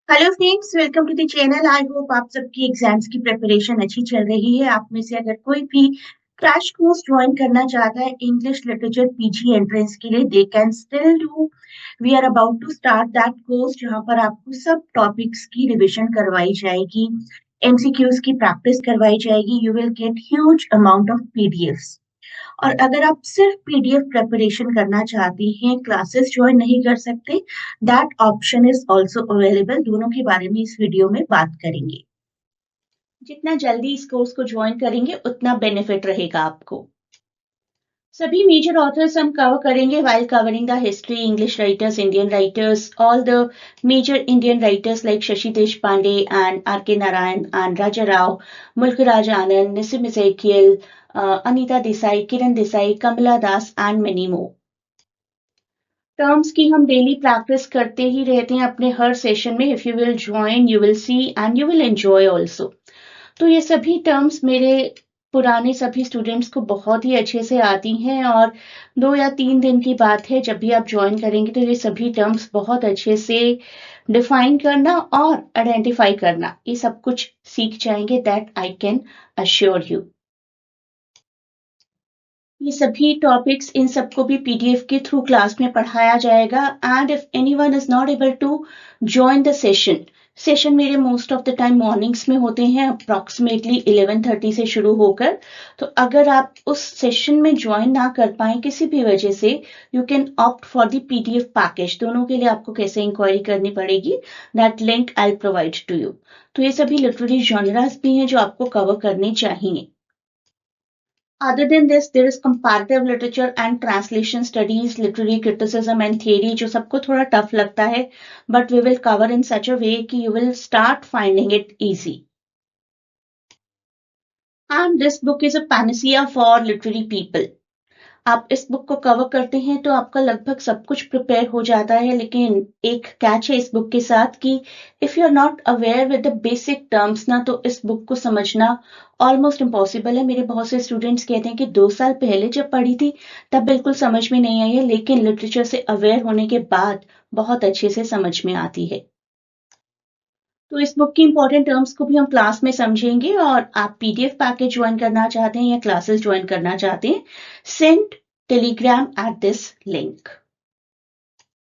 Hello friends, welcome to the channel. I hope आप सबकी exams की प्रिपरेशन अच्छी चल रही है। आप में से अगर कोई भी क्रैश कोर्स ज्वाइन करना चाहता है इंग्लिश लिटरेचर पीजी एंट्रेंस के लिए, they can still do. We are about to start that course जहां पर आपको सब टॉपिक्स की रिवीजन करवाई जाएगी, एमसीक्यूज की प्रैक्टिस करवाई जाएगी। You will get huge amount of PDFs. और अगर आप सिर्फ पीडीएफ प्रिपरेशन करना चाहते हैं, क्लासेस ज्वाइन नहीं कर सकते, that option is also available. दोनों के बारे में इस वीडियो में बात करेंगे। जितना जल्दी इस कोर्स को ज्वाइन करेंगे उतना बेनिफिट रहेगा आपको। सभी मेजर ऑथर्स हम कवर करेंगे while covering the history, English writers, Indian writers, all the major Indian writers like Shashi Deshpande and R.K. Narayan and Raja Rao, Mulk Raj Anand, Nissim Ezekiel, Anita Desai, Kiran Desai, Kamala Das and many more. Terms की हम daily practice करते ही रहते हैं अपने हर session में। If you will join you will see and you will enjoy also. तो ये सभी टर्म्स मेरे पुराने सभी स्टूडेंट्स को बहुत ही अच्छे से आती हैं और 2 या 3 दिन की बात है, जब भी आप ज्वाइन करेंगे तो ये सभी टर्म्स बहुत अच्छे से डिफाइन करना और आइडेंटिफाई करना, ये सब कुछ सीख जाएंगे। That I can assure you. ये सभी टॉपिक्स इन सबको भी पीडीएफ के थ्रू क्लास में पढ़ाया जाएगा। And if anyone is not able to join the session मेरे most of the time mornings में होते हैं, अप्रॉक्सीमेटली 11:30 से शुरू होकर। तो अगर आप उस सेशन में ज्वाइन ना कर पाए किसी भी वजह से, you can opt for the PDF package. दोनों के लिए आपको कैसे इंक्वायरी करनी पड़ेगी, that link I provide to you. तो ये सभी लिटरेरी जॉनरास भी हैं जो आपको कवर करने चाहिए। Other than this, there is comparative literature and translation studies, literary criticism and theory, जो सबको थोड़ा टफ लगता है, but we will cover in such a way कि you will start finding it easy. And this book is a panacea for literary people. आप इस book को cover करते हैं तो आपका लगभग सब कुछ प्रिपेयर हो जाता है, लेकिन एक कैच है इस बुक के साथ कि if you are not aware with the basic terms ना, तो इस बुक को समझना ऑलमोस्ट इम्पॉसिबल है। मेरे बहुत से स्टूडेंट्स कहते हैं कि 2 साल पहले जब पढ़ी थी तब बिल्कुल समझ में नहीं आई है, लेकिन लिटरेचर से अवेयर होने के बाद बहुत अच्छे से समझ में आती है। तो इस बुक की इंपॉर्टेंट टर्म्स को भी हम क्लास में समझेंगे। और आप पीडीएफ पैकेज ज्वाइन करना चाहते हैं या क्लासेस ज्वाइन करना चाहते हैं, send Telegram at this link.